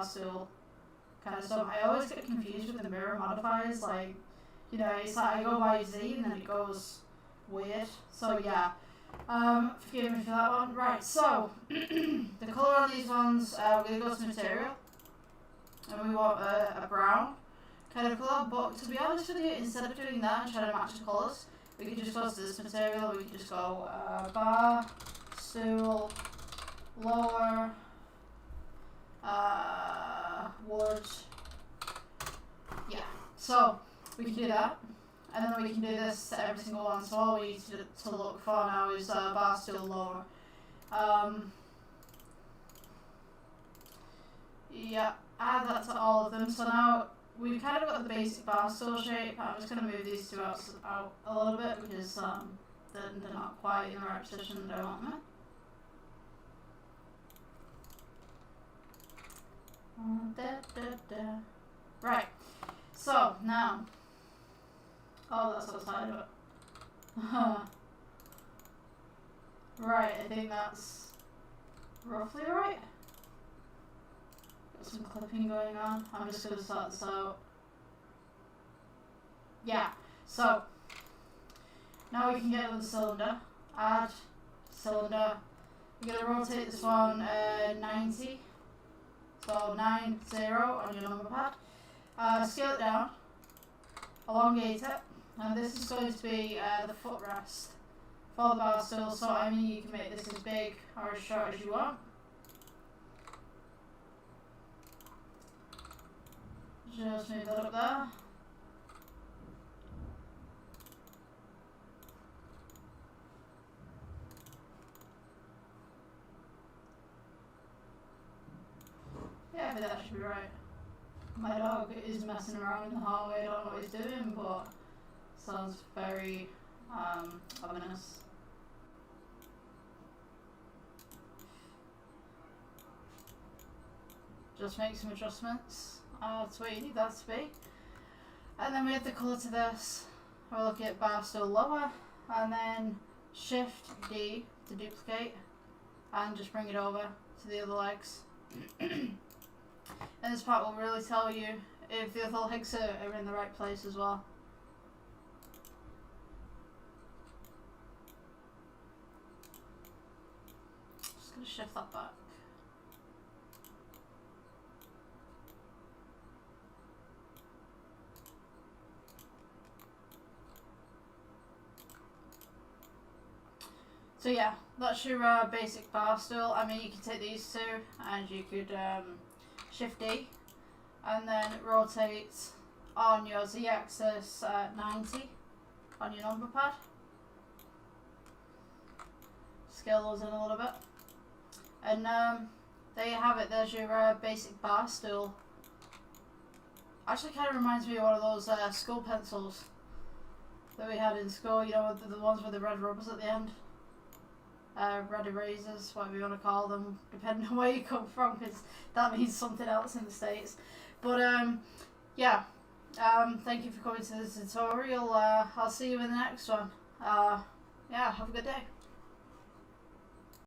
bar stool kind of stuff. I always get confused with the mirror modifiers, like, you know, it's like I go by Z and then it goes weird. So yeah, forgive me for that one. Right, so the colour on these ones, we're going to go to material, and we want a brown kind of colour, but to be honest with you, instead of doing that and trying to match the colours, we could just go to this material, we could just go bar, stool, lower, wood, yeah, so we can do that, and then we can do this to every single one. So all we need to look for now is bar, stool, lower. Yeah, add that to all of them. So now we've kind of got the basic bar stool shape. I'm just going to move these two out a little bit because they're not quite in the right position that I want them. Right, so now, oh, that's outside of it. Right, I think that's roughly right. Got some clipping going on. I'm just going to sort this out. Yeah, so now we can get with the cylinder. Add cylinder. We're going to rotate this one 90. So 90 on your number pad. Scale it down, elongate it, and this is going to be the footrest for the bar stool. So I mean, you can make this as big or as short as you want. Just move that up there. Yeah, I think that should be right. My dog is messing around in the hallway, I don't know what he's doing, but sounds very ominous. Just make some adjustments to where you need that to be. And then we have the colour to this. We'll look at bar stool lower, and then Shift D to duplicate, and just bring it over to the other legs. And this part will really tell you if the other legs are in the right place as well. Just going to shift that back. So yeah, that's your basic bar stool. I mean, you can take these two and you could Shift D and then rotate on your Z-axis 90 on your number pad. Scale those in a little bit. And there you have it, there's your basic bar stool. Actually kind of reminds me of one of those school pencils that we had in school, you know, the ones with the red rubbers at the end. Red erasers, whatever you want to call them, depending on where you come from, because that means something else in the States. But yeah, thank you for coming to this tutorial. I'll see you in the next one. Yeah, have a good day.